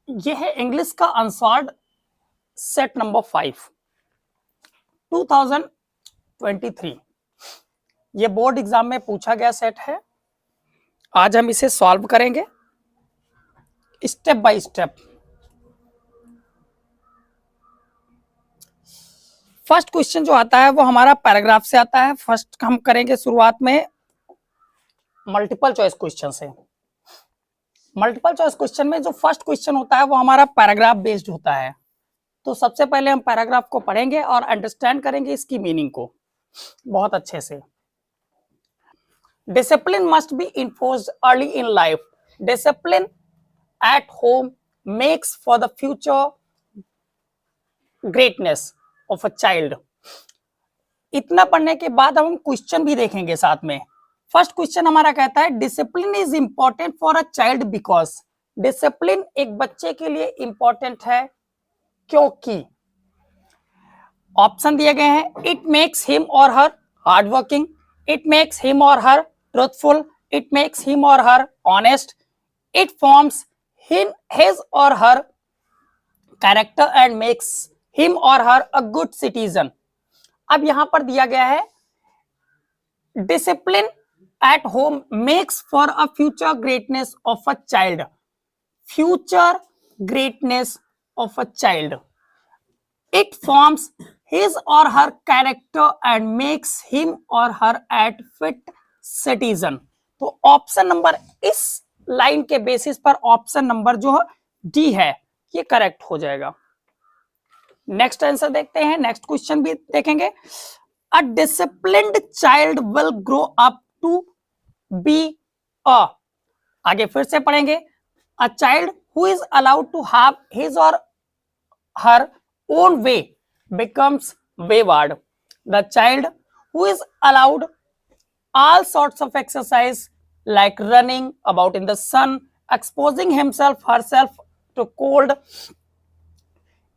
ये है इंग्लिश का अनसॉल्व्ड सेट नंबर 5 2023। ये बोर्ड एग्जाम में पूछा गया सेट है। आज हम इसे सॉल्व करेंगे step by step. First question जो आता है वो हमारा पैराग्राफ से आता है। फर्स्ट हम करेंगे शुरुआत में मल्टीपल चॉइस क्वेश्चन से। मल्टीपल चॉइस क्वेश्चन में जो फर्स्ट क्वेश्चन होता है वो हमारा पैराग्राफ बेस्ड होता है। तो सबसे पहले हम पैराग्राफ को पढ़ेंगे और अंडरस्टैंड करेंगे इसकी मीनिंग को बहुत अच्छे से। Discipline must be enforced early in life. Discipline at home makes for the future greatness of a child. इतना पढ़ने के बाद हम क्वेश्चन भी देखेंगे साथ में। फर्स्ट क्वेश्चन हमारा कहता है discipline is important for a child because. Discipline एक बच्चे के लिए इंपॉर्टेंट है क्योंकि ऑप्शन दिए गए हैं। It makes him or her hard working, it makes him or her truthful, it makes him or her honest, it forms his or her character and makes him or her a good citizen. अब यहां पर दिया गया है discipline at home makes for a future greatness of a child. Future greatness of a child. It forms his or her character and makes him or her at fit citizen. तो option number इस line के basis पर option number जो D है ये correct हो जाएगा। Next answer देखते हैं। नेक्स्ट क्वेश्चन भी देखेंगे। A disciplined child will grow up to be a, आगे फिर से पढ़ेंगे। A child who is allowed to have his or her own way becomes wayward. The child who is allowed all sorts of exercise like running about in the sun, exposing himself herself to cold,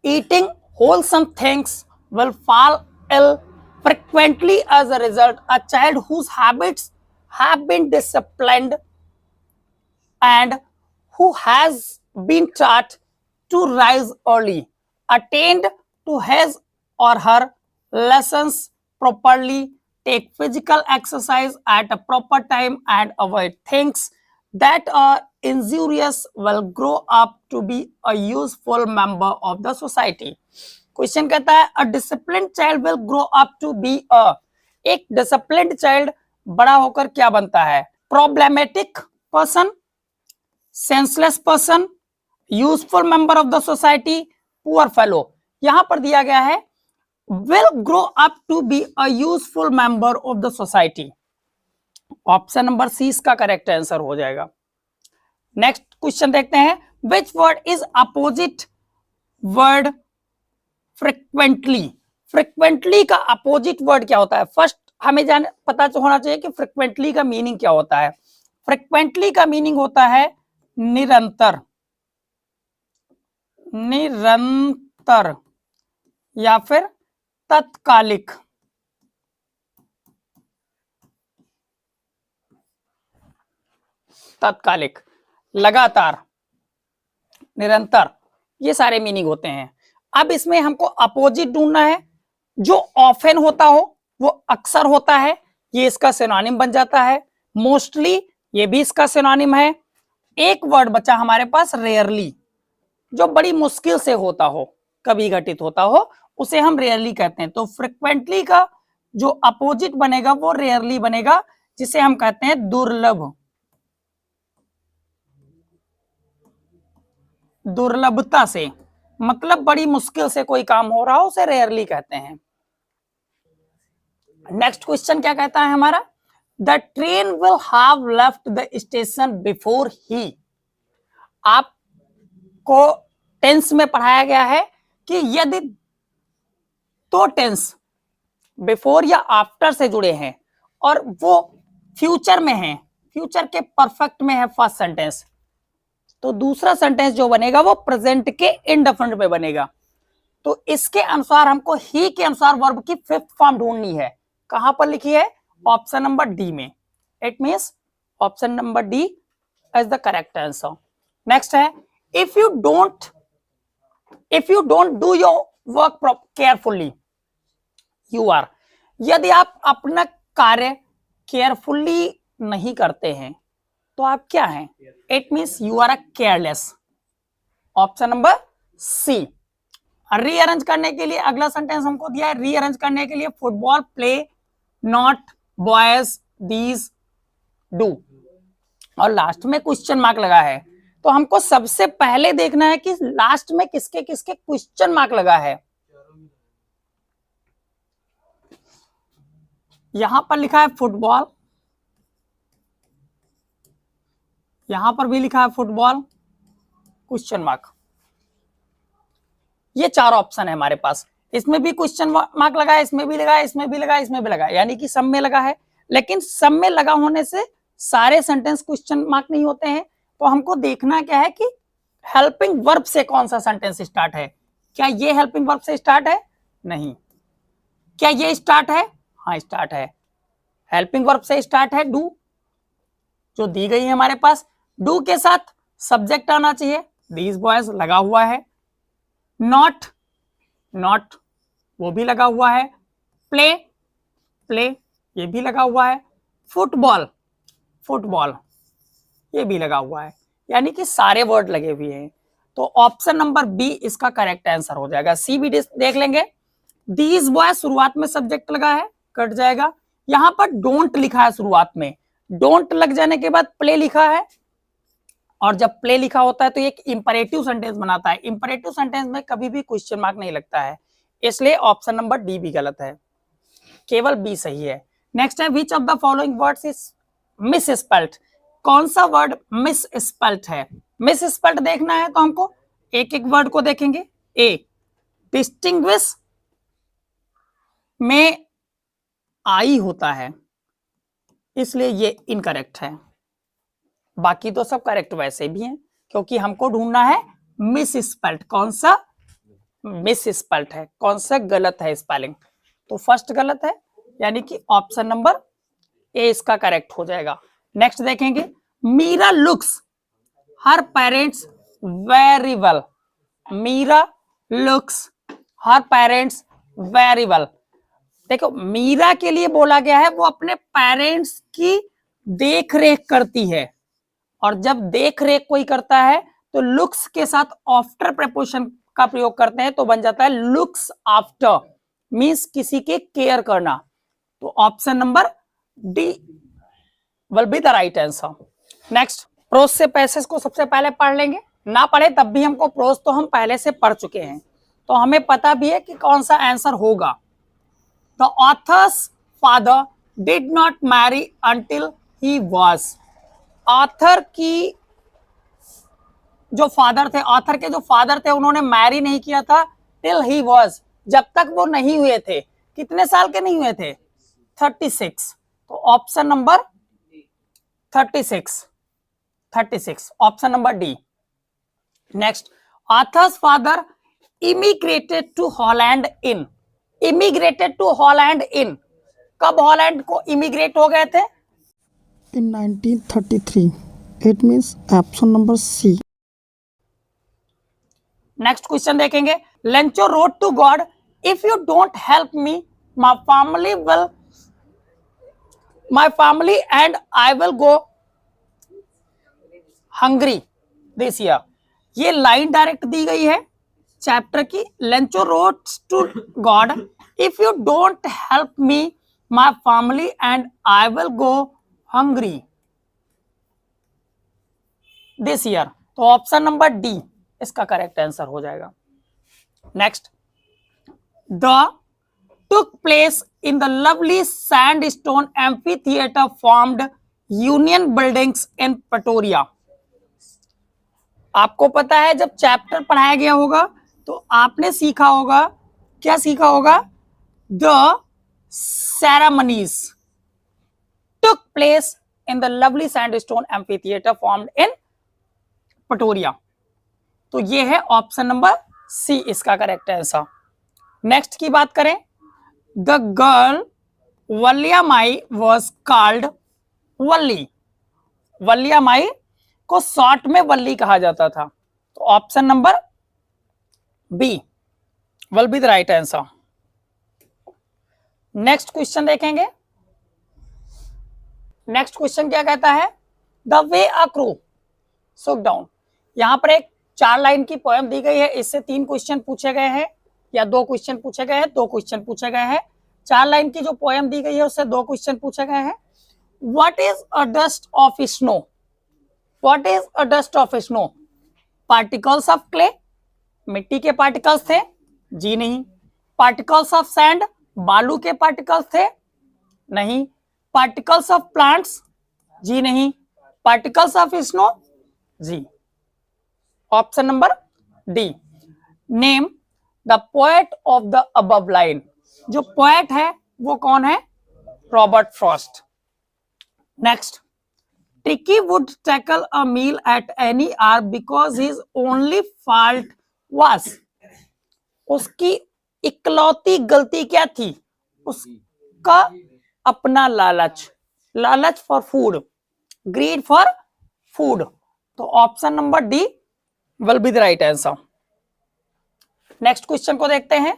eating wholesome things will fall ill frequently as a result. A child whose habits have been disciplined and who has been taught to rise early, attained to his or her lessons properly, take physical exercise at a proper time and avoid things that are injurious will grow up to be a useful member of the society. Question कहता है a disciplined child will grow up to be a, एक disciplined child बड़ा होकर क्या बनता है? problematic person, senseless person, useful member of the society, poor fellow। यहां पर दिया गया है will grow up to be a useful member of the society। Option number C इसका करेक्ट आंसर हो जाएगा। नेक्स्ट क्वेश्चन देखते हैं। which word is opposite word frequently। frequently का अपोजिट वर्ड क्या होता है? फर्स्ट हमें पता होना चाहिए कि frequently का मीनिंग क्या होता है। frequently का मीनिंग होता है निरंतर, निरंतर या फिर तत्कालिक। तत्कालिक, लगातार, निरंतर, ये सारे मीनिंग होते हैं। अब इसमें हमको अपोजिट ढूंढना है। जो ऑफन होता हो वो अक्सर होता है, ये इसका सिनोनिम बन जाता है। मोस्टली ये भी इसका सिनोनिम है। एक वर्ड बचा हमारे पास रेयरली, जो बड़ी मुश्किल से होता हो, कभी घटित होता हो, उसे हम रेयरली कहते हैं। तो फ्रिक्वेंटली का जो अपोजिट बनेगा वो रेयरली बनेगा, जिसे हम कहते हैं दुर्लभ, दुर्लभता से, मतलब बड़ी मुश्किल से कोई काम हो रहा हो उसे रेयरली कहते हैं। नेक्स्ट क्वेश्चन क्या कहता है हमारा? The train will have left the station before he. आपको टेंस में पढ़ाया गया है कि यदि तो टेंस बिफोर या आफ्टर से जुड़े हैं और वो फ्यूचर में हैं, फ्यूचर के परफेक्ट में है फर्स्ट सेंटेंस, तो दूसरा सेंटेंस जो बनेगा वो प्रेजेंट के इंडेफिनिट में बनेगा। तो इसके अनुसार हमको ही के अनुसार वर्ब की फिफ्थ फॉर्म ढूंढनी है। कहां पर लिखी है? ऑप्शन नंबर डी में। It means option number D is the correct answer. Next है if you don't do your work carefully, you are, यदि आप अपना कार्य केयरफुली नहीं करते हैं तो आप क्या हैं? It means you are a careless. Option number C. Rearrange करने के लिए अगला सेंटेंस हमको दिया है, रीअरेंज करने के लिए football play not boys these do, और लास्ट में क्वेश्चन मार्क लगा है। तो हमको सबसे पहले देखना है कि लास्ट में किसके किसके क्वेश्चन मार्क लगा है। यहां पर लिखा है फुटबॉल, यहां पर भी लिखा है फुटबॉल क्वेश्चन मार्क। ये चार ऑप्शन है हमारे पास, इसमें भी क्वेश्चन मार्क लगा है, इसमें भी लगा है, इसमें भी लगा है, इसमें भी लगा है, यानी कि सब में लगा है। लेकिन सब में लगा होने से सारे सेंटेंस क्वेश्चन मार्क नहीं होते हैं। तो हमको देखना क्या है कि हेल्पिंग वर्ब से कौन सा सेंटेंस स्टार्ट है। क्या ये हेल्पिंग वर्ब से स्टार्ट है? नहीं। क्या ये स्टार्ट है? हाँ स्टार्ट है। हेल्पिंग वर्ब से स्टार्ट है डू, जो दी गई है हमारे पास। डू के साथ सब्जेक्ट आना चाहिए, दीज बॉयज लगा हुआ है। नॉट, नॉट वो भी लगा हुआ है। प्ले, प्ले ये भी लगा हुआ है। फुटबॉल, फुटबॉल ये भी लगा हुआ है, यानी कि सारे वर्ड लगे हुए हैं। तो ऑप्शन नंबर बी इसका करेक्ट आंसर हो जाएगा। सी भी देख लेंगे। दीज बॉय शुरुआत में सब्जेक्ट लगा है, कट जाएगा। यहां पर डोंट लिखा है शुरुआत में, डोंट लग जाने के बाद प्ले लिखा है, और जब प्ले लिखा होता है तो एक इंपरेटिव सेंटेंस बनाता है। इंपरेटिव सेंटेंस में कभी भी क्वेश्चन मार्क नहीं लगता है, इसलिए ऑप्शन नंबर डी भी गलत है, केवल बी सही है। नेक्स्ट है which of the following words is miss spelled. कौन सा वर्ड मिस स्पेल्ड है? मिस स्पेल्ड देखना है तो हमको एक एक वर्ड को देखेंगे। ए, डिस्टिंग्विश में आई होता है, इसलिए ये इनकरेक्ट है। बाकी तो सब करेक्ट वैसे भी हैं, क्योंकि हमको ढूंढना है मिस स्पेल्ड, कौन सा मिस स्पेल्ड है, कौन सा गलत है स्पेलिंग। तो फर्स्ट गलत है, यानी कि ऑप्शन नंबर ए इसका करेक्ट हो जाएगा। नेक्स्ट देखेंगे, Meera looks her parents very well. Meera looks her parents very well. देखो मीरा के लिए बोला गया है, वो अपने पेरेंट्स की देख रेख करती है, और जब देख रेख कोई करता है तो लुक्स के साथ आफ्टर प्रीपोजिशन का प्रयोग करते हैं, तो बन जाता है लुक्स आफ्टर, मींस किसी के केयर करना। तो option number D will be the right answer. Next, prose से पैसेज को सबसे पहले पढ़ लेंगे, ना पढ़े तब भी हमको प्रोज तो हम पहले से पढ़ चुके हैं, तो हमें पता भी है कि कौन सा आंसर होगा। The author's father did not marry until he was. Author की जो फादर थे, ऑथर के जो फादर थे, उन्होंने मैरी नहीं किया था टिल ही वॉज, जब तक वो नहीं हुए थे। कितने साल के नहीं हुए थे? 36। तो option number 36 option number D. Next, authors father immigrated to Holland in. Immigrated to Holland in, कब हॉलैंड को इमिग्रेट हो गए थे? In 1933. It means option number C. Next question देखेंगे, Lencho wrote to God if you don't help me my family and I will go hungry this year. ये line direct दी गई है चैप्टर की। Lencho wrote to God if you don't help me my family and I will go hungry this year. तो option number D इसका correct answer हो जाएगा। Next, the took place in the lovely sandstone amphitheatre formed union buildings in Pretoria. आपको पता है जब chapter पढ़ाया गया होगा तो आपने सीखा होगा, क्या सीखा होगा? The ceremonies took place in the lovely sandstone amphitheater formed in Pretoria। तो ये है ऑप्शन नंबर सी इसका करेक्ट आंसर। नेक्स्ट की बात करें, the girl Valliammai was called Valli. Valliammai को शॉर्ट में वल्ली कहा जाता था। तो option number B will be the right answer. Next question देखेंगे। नेक्स्ट क्वेश्चन क्या कहता है, the way a crew suck down. यहां पर एक 4 लाइन की पोएम दी गई है, इससे 3 क्वेश्चन पूछे गए हैं या 2 क्वेश्चन पूछे गए हैं, 2 क्वेश्चन पूछे गए हैं। 4 लाइन की जो पोएम दी गई है उससे 2 क्वेश्चन पूछे गए हैं। What is a dust of snow? What is a dust of snow? Particles of clay, मिट्टी के पार्टिकल्स थे? जी नहीं। पार्टिकल्स ऑफ सैंड, बालू के पार्टिकल्स थे? नहीं। Particles of plants? जी नहीं। Particles of snow? जी। Option number D. Name the poet of the above line. जो पोएट है वो कौन है? Robert Frost. Next, Tricky would tackle a meal at any hour because his only fault was, उसकी इकलौती गलती क्या थी? उसका अपना लालच, लालच for food, greed for food. तो option number D will be the right answer. Next question को देखते हैं।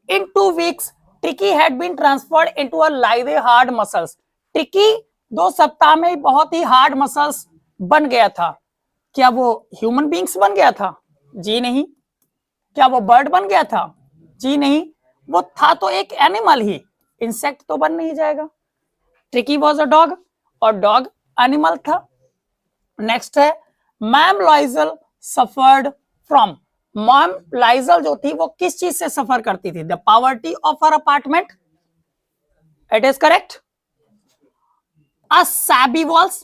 In 2 weeks, Tricky had been transferred into a lively hard muscles. Tricky 2 सप्ताह में बहुत ही हार्ड मसल्स बन गया था। क्या वो ह्यूमन बींग्स बन गया था? जी नहीं। क्या वो बर्ड बन गया था? जी नहीं। वो था तो एक एनिमल ही, इंसेक्ट तो बन नहीं जाएगा। ट्रिकी वॉज अ डॉग और डॉग एनिमल था। नेक्स्ट है, ma'am Lizol suffered from. Ma'am Lizol जो थी वो किस चीज से सफर करती थी? The poverty of her apartment. It is correct. A shabby walls,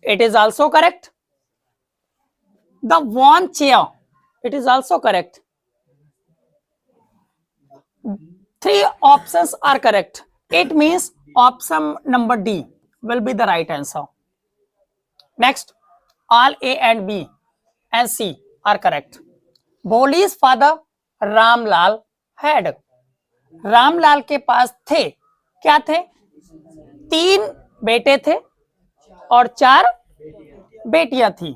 it is also correct. The worn chair, it is also correct. 3 options are correct. It means option number D will be the right answer. Next, all A and B and C are correct. Bholi's father Ramlal had, Ramlal के पास थे, क्या थे? 3 बेटे थे और 4 बेटियां थी।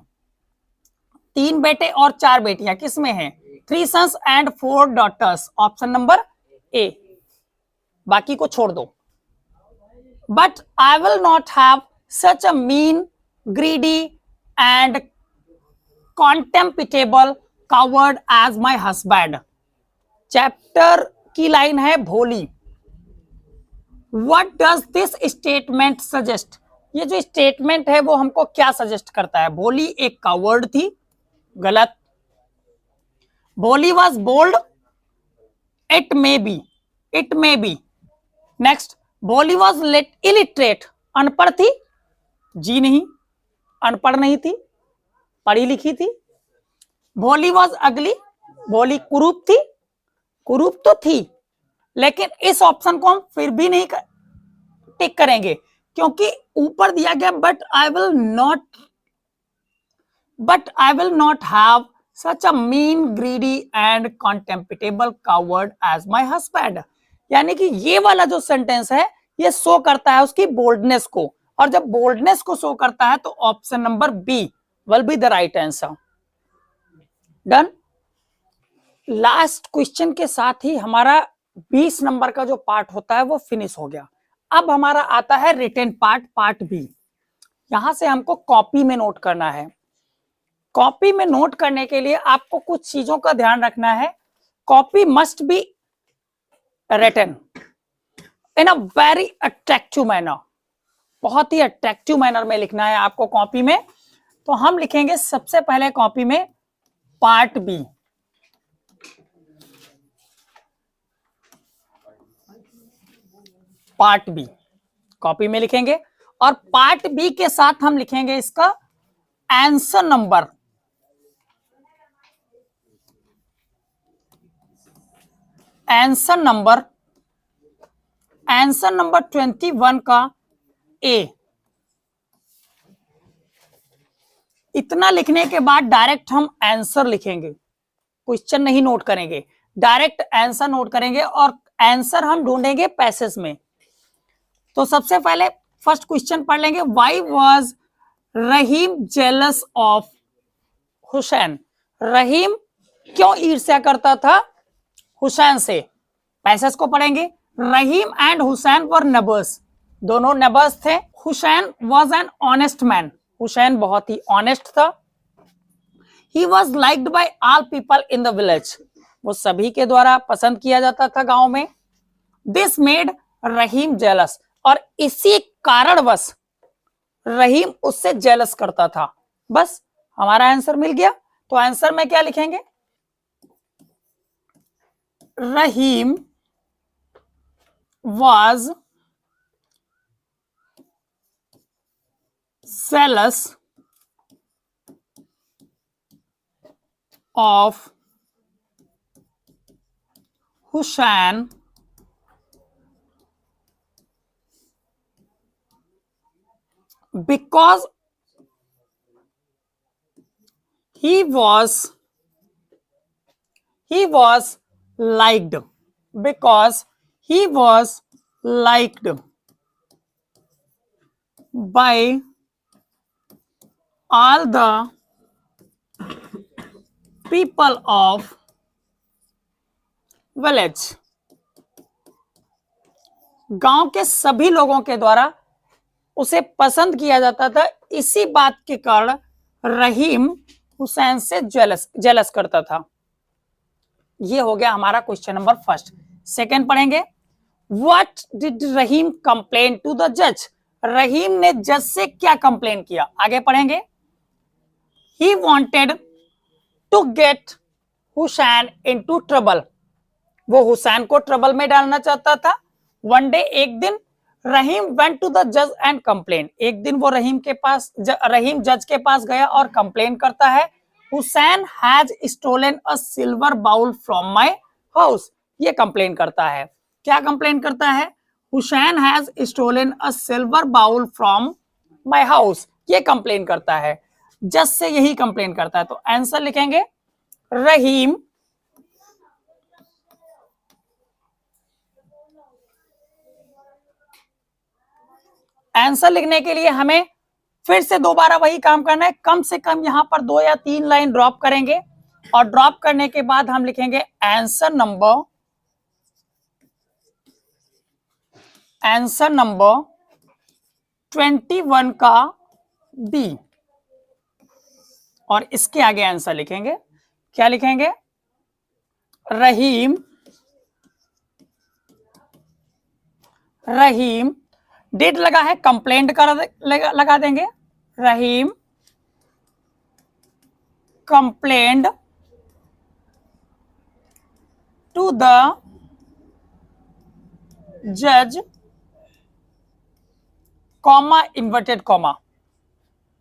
3 बेटे और 4 बेटियां किसमें हैं? 3 sons and 4 daughters। Option number A, बाकी को छोड़ दो। But I will not have such a mean, greedy and contemptible coward as my husband. Chapter की लाइन है Bholi. What does this statement suggest? ये जो स्टेटमेंट है वो हमको क्या सजेस्ट करता है? भोली एक कावर्ड थी, गलत। Bholi was bold, it may be, it may be. Next, Bholi was illiterate, अनपढ़ थी? जी नहीं, अनपढ़ नहीं थी, पढ़ी लिखी थी। भोली वॉज अगली, भोली कुरूप थी? कुरूप तो थी, लेकिन इस ऑप्शन को हम फिर भी नहीं टिक करेंगे क्योंकि ऊपर दिया गया but I will not have such a mean, greedy and contemptible coward as my husband. यानी कि ये वाला जो सेंटेंस है ये शो करता है उसकी बोल्डनेस को, और जब बोल्डनेस को शो करता है तो option number B will be the right answer. Done. Last question के साथ ही हमारा 20 नंबर का जो पार्ट होता है वो फिनिश हो गया। अब हमारा आता है रिटन पार्ट, पार्ट बी। यहां से हमको कॉपी में नोट करना है। कॉपी में नोट करने के लिए आपको कुछ चीजों का ध्यान रखना है। Copy must be written in a very attractive manner, बहुत ही अट्रैक्टिव मैनर में लिखना है आपको कॉपी में। तो हम लिखेंगे सबसे पहले कॉपी में part B. Part B copy में लिखेंगे और पार्ट बी के साथ हम लिखेंगे इसका आंसर नंबर। आंसर नंबर 21 का ए। इतना लिखने के बाद डायरेक्ट हम आंसर लिखेंगे, क्वेश्चन नहीं नोट करेंगे, डायरेक्ट आंसर नोट करेंगे और आंसर हम ढूंढेंगे पैसेज में। तो सबसे पहले फर्स्ट क्वेश्चन पढ़ लेंगे। Why was Rahim jealous of Hussain. Rahim क्यों ईर्ष्या करता था हुसैन से? पैसेज को पढ़ेंगे। Rahim and Hussain were neighbours, दोनों नेबर्स थे। Hussain was an honest man, Hussain बहुत ही ऑनेस्ट था। He was liked by all people in the village, वो सभी के द्वारा पसंद किया जाता था गांव में। दिस मेड रहीम जेलस, और इसी कारणवश रहीम उससे जेलस करता था। बस हमारा आंसर मिल गया। तो आंसर में क्या लिखेंगे? रहीम was zealous of Hussein because he was liked, because he was liked by all the people of village, गांव के सभी लोगों के द्वारा उसे पसंद किया जाता था। इसी बात के कारण रहीम हुसैन से जेलस करता था। ये हो गया हमारा क्वेश्चन नंबर फर्स्ट। सेकंड पढ़ेंगे। What did Rahim complain to the जज? रहीम ने जज से क्या कंप्लेन किया? आगे पढ़ेंगे। He wanted to get Hussain into trouble, वो हुसैन को ट्रबल में डालना चाहता था। वन डे, एक दिन, रहीम वेंट टू द जज एंड कंप्लेन, एक दिन वो रहीम जज के पास गया और कंप्लेन करता है, Hussain has stolen a silver bowl from my house. ये कंप्लेन करता है। क्या कंप्लेन करता है? Hussain has stolen a silver bowl from my house, ये कंप्लेन करता है। जज से यही कंप्लेन करता है। तो आंसर लिखेंगे रहीम आंसर लिखने के लिए हमें फिर से दोबारा वही काम करना है। कम से कम यहां पर 2 या 3 लाइन ड्रॉप करेंगे और ड्रॉप करने के बाद हम लिखेंगे आंसर नंबर 21 का बी, और इसके आगे आंसर लिखेंगे। क्या लिखेंगे? रहीम डिड लगा है, कंप्लेंट लगा देंगे। रहीम कंप्लेंड टू द जज, comma inverted comma,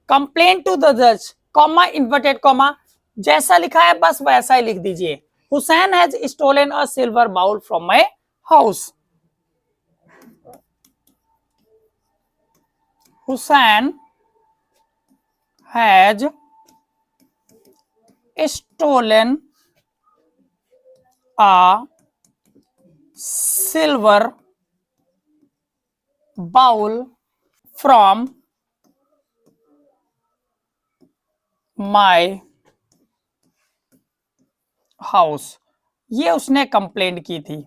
complaint to the जज, कॉमा इन्वर्टेड कॉमा, जैसा लिखा है बस वैसा ही लिख दीजिए। Hussain has stolen a silver bowl from my house. Hussain has stolen a silver bowl from my house, ये उसने कंप्लेंट की थी।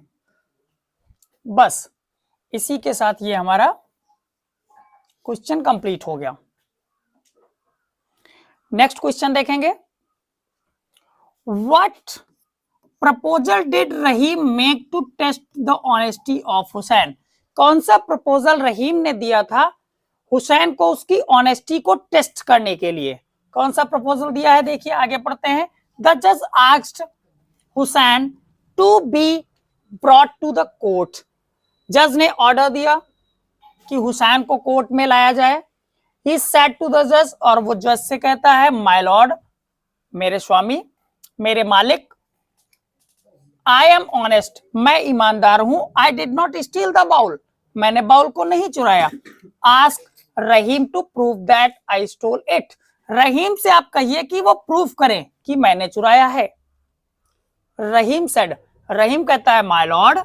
बस इसी के साथ ये हमारा क्वेश्चन कंप्लीट हो गया। नेक्स्ट क्वेश्चन देखेंगे। What proposal did Rahim make to test the honesty of Hussain? कौन सा प्रपोजल रहीम ने दिया था हुसैन को उसकी ऑनेस्टी को टेस्ट करने के लिए? कौन सा प्रपोजल दिया है? देखिए आगे पढ़ते हैं। द जज asked Hussain to be brought to the court, जज ने ऑर्डर दिया कि हुसैन को कोर्ट में लाया जाए। ही सेड टू द जज, और वो जज से कहता है, माय लॉर्ड, मेरे स्वामी, मेरे मालिक, आई एम ऑनेस्ट, मैं ईमानदार हूं। I did not steal the bowl, मैंने बाउल को नहीं चुराया। Ask Rahim to prove that I stole it, Rahim से आप कहिए कि वो प्रूफ करें कि मैंने चुराया है। रहीम सेड, रहीम कहता है, my lord,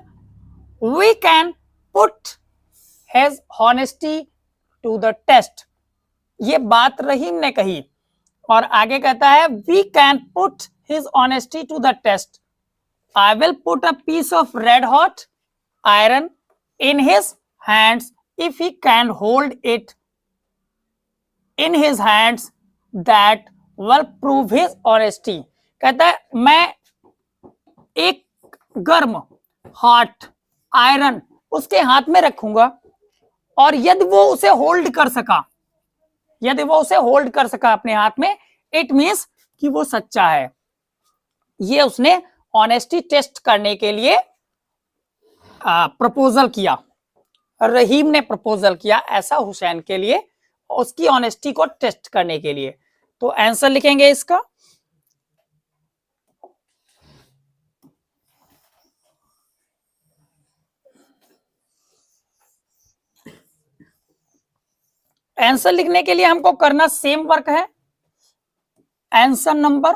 we can put his honesty to the test, ये बात रहीम ने कही। और आगे कहता है we can put his honesty to the test. I will put a piece of red hot iron in his hands if he can hold it in his hands that will prove his honesty. कहता है मैं एक गर्म hot iron उसके हाथ में रखूंगा और यदि वो उसे होल्ड कर सका, यदि वो उसे होल्ड कर सका अपने हाथ में, इट मींस कि वो सच्चा है। ये उसने ऑनेस्टी टेस्ट करने के लिए प्रपोजल किया, रहीम ने प्रपोजल किया ऐसा हुसैन के लिए, उसकी ऑनेस्टी को टेस्ट करने के लिए। तो आंसर लिखेंगे इसका आंसर लिखने के लिए हमको करना सेम वर्क है। आंसर नंबर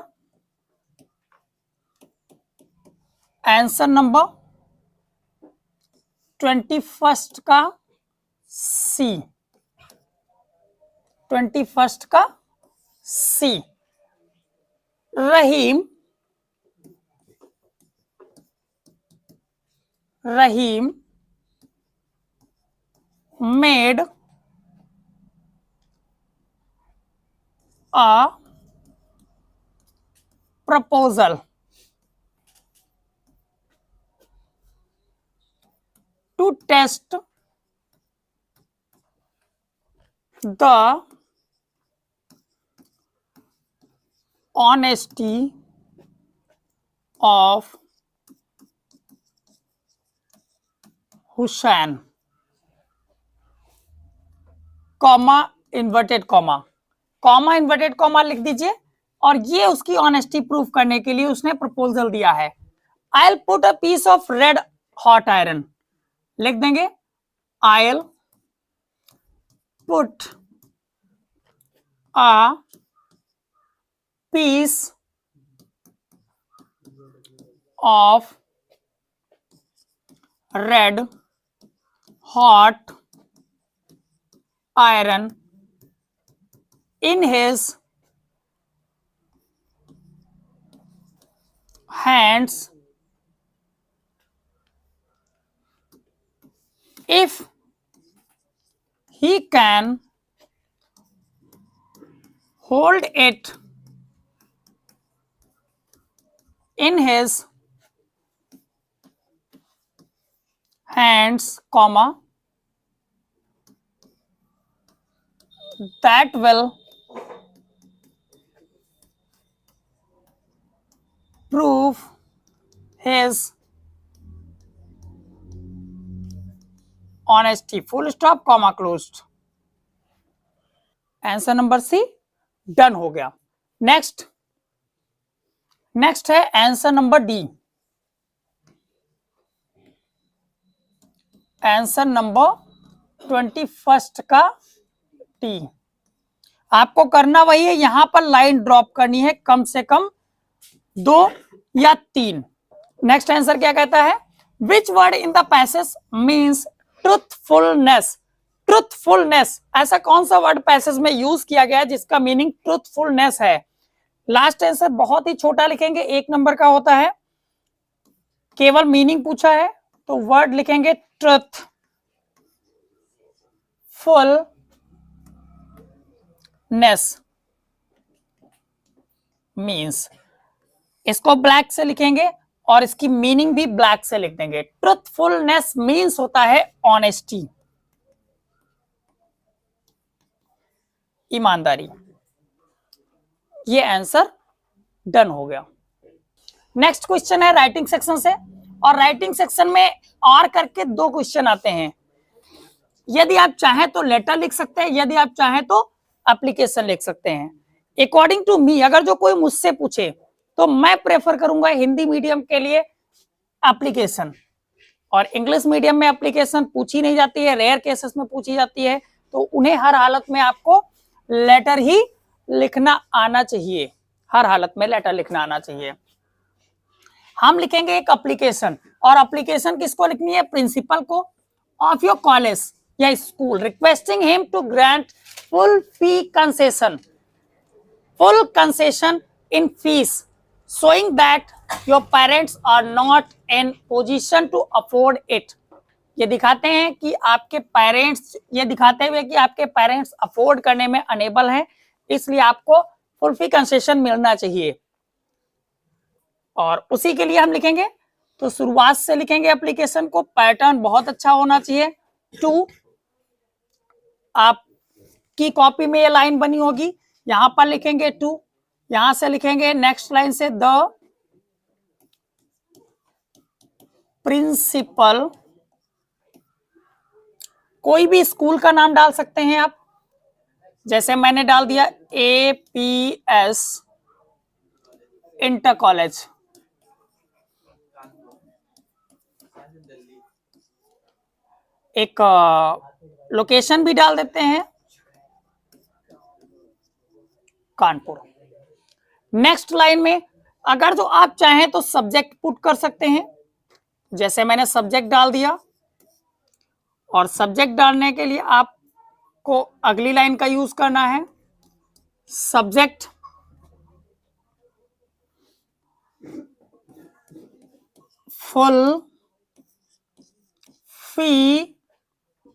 21 का सी, 21 का C. Rahim made a proposal to test the honesty of Hussain, comma inverted comma, comma inverted comma लिख दीजिए। और ये उसकी ऑनेस्टी प्रूफ करने के लिए उसने प्रपोजल दिया है। I will put a piece of red hot iron, लिख देंगे I will put a piece of red hot iron in his hands if he can hold it in his hands, comma, that will prove his honesty, full stop, comma closed। Answer number C done हो गया। Next है answer number D. Answer number 21 का T. आपको करना वही है, यहां पर लाइन ड्रॉप करनी है, कम से कम 2 या 3। नेक्स्ट आंसर क्या कहता है, which word in the passage means truthfulness. Truthfulness, ऐसा कौन सा वर्ड पैसेज में यूज किया गया जिसका मीनिंग ट्रुथफुलनेस है। लास्ट आंसर बहुत ही छोटा लिखेंगे, 1 नंबर का होता है, केवल मीनिंग पूछा है तो वर्ड लिखेंगे ट्रुथफुलनेस मीन्स। इसको ब्लैक से लिखेंगे और इसकी मीनिंग भी ब्लैक से लिख देंगे। ट्रुथफुलनेस मीन्स होता है ऑनेस्टी, ईमानदारी। ये आंसर डन हो गया। नेक्स्ट क्वेश्चन है राइटिंग सेक्शन से, और राइटिंग सेक्शन में और करके 2 क्वेश्चन आते हैं। यदि आप चाहें तो लेटर लिख सकते हैं, यदि आप चाहें तो एप्लीकेशन लिख सकते हैं। अकॉर्डिंग टू मी, अगर जो कोई मुझसे पूछे तो मैं प्रेफर करूंगा हिंदी मीडियम के लिए एप्लीकेशन, और इंग्लिश मीडियम में एप्लीकेशन पूछी नहीं जाती है, रेयर केसेस में पूछी जाती है, तो उन्हें हर हालत में आपको लेटर ही लिखना आना चाहिए, हर हालत में लेटर लिखना आना चाहिए। हम लिखेंगे एक एप्लीकेशन, और एप्लीकेशन किसको लिखनी है, प्रिंसिपल को ऑफ योर कॉलेज या school, requesting him to grant full fee concession, full concession in fees, showing that your parents are not in position to afford it. ये दिखाते हैं कि आपके पेरेंट्स, ये दिखाते हुए कि आपके पेरेंट्स अफोर्ड करने में अनेबल हैं, इसलिए आपको फुल फी कंसेशन मिलना चाहिए। और उसी के लिए हम लिखेंगे, तो शुरुआत से लिखेंगे एप्लीकेशन को, पैटर्न बहुत अच्छा होना चाहिए। टू, आपकी कॉपी में ये लाइन बनी होगी, यहां पर लिखेंगे टू, यहां से लिखेंगे नेक्स्ट लाइन से द प्रिंसिपल, कोई भी स्कूल का नाम डाल सकते हैं आप, जैसे मैंने डाल दिया APS इंटर कॉलेज। एक लोकेशन भी डाल देते हैं, कानपुर। नेक्स्ट लाइन में अगर तो आप चाहें तो सब्जेक्ट पुट कर सकते हैं, जैसे मैंने सब्जेक्ट डाल दिया, और सब्जेक्ट डालने के लिए आपको अगली लाइन का यूज करना है, सब्जेक्ट फुल फी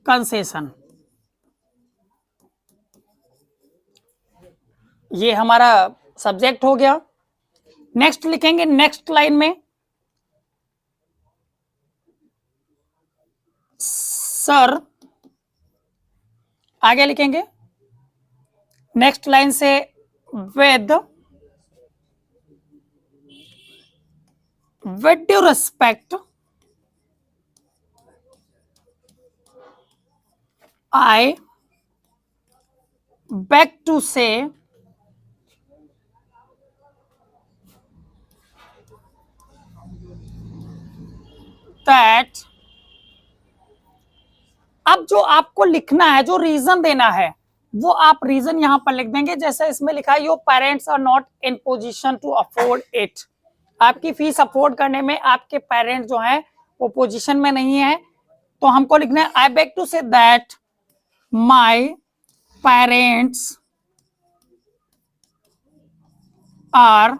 कंसेशन। ये हमारा सब्जेक्ट हो गया। नेक्स्ट लिखेंगे नेक्स्ट लाइन में सर, आगे लिखेंगे नेक्स्ट लाइन से with due respect I beg to say that, अब जो आपको लिखना है, जो रीजन देना है, वो आप रीजन यहां पर लिख देंगे, जैसे इसमें लिखा है your parents are not in position to afford it. आपकी फीस अफोर्ड करने में आपके पेरेंट्स जो हैं वो पोजीशन में नहीं है, तो हमको लिखना है I beg to say that my parents are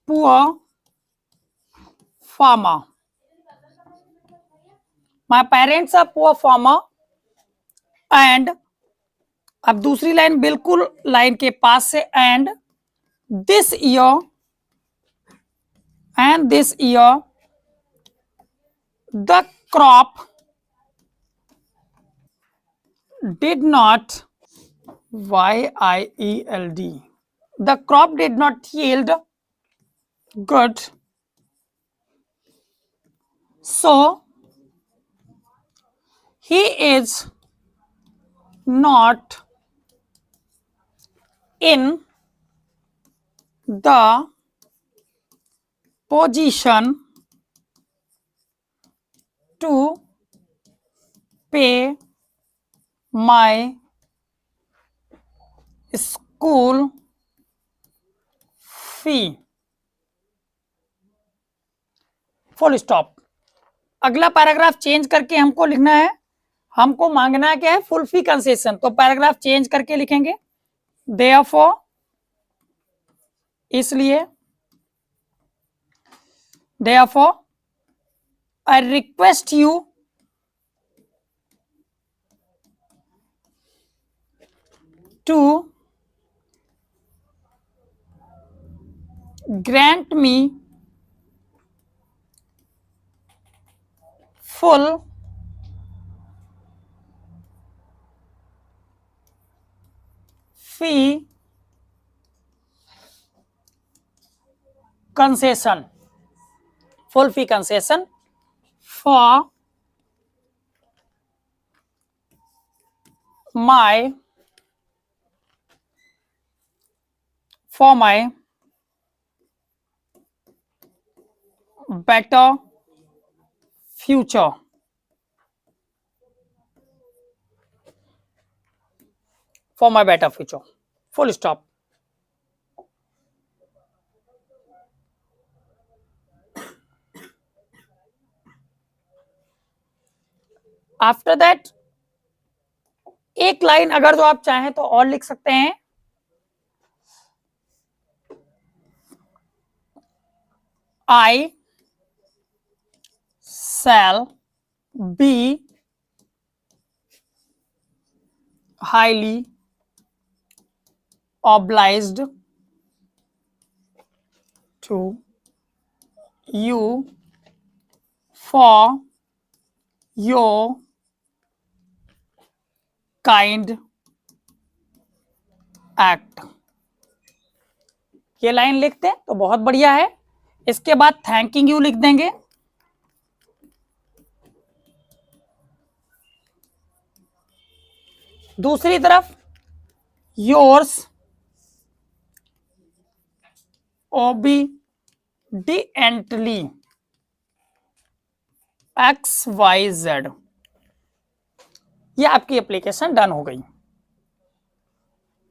poor farmer, my parents are poor farmer and, अब दूसरी लाइन बिल्कुल लाइन के पास से, and this year the crop did not YIELD, the crop did not yield good, so he is not in the position to pay my school fee, full stop. अगला paragraph change करके हमको लिखना है, हमको मांगना है क्या है, फुल फी कंसेशन, तो पैराग्राफ चेंज करके लिखेंगे देयरफॉर, इसलिए therefore I request you to grant me full fee concession, full fee concession for my better future, for my better future, full stop। After that एक line अगर जो आप चाहें तो और लिख सकते हैं, I shall be highly obliged to you for your kind act। ये लाइन लिखते हैं तो बहुत बढ़िया है। इसके बाद थैंकिंग यू लिख देंगे। दूसरी तरफ योर्स ओबीडिएंटली XYZ, ये आपकी एप्लीकेशन डन हो गई।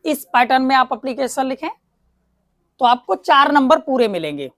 इस पैटर्न में आप एप्लीकेशन लिखें तो आपको 4 नंबर पूरे मिलेंगे।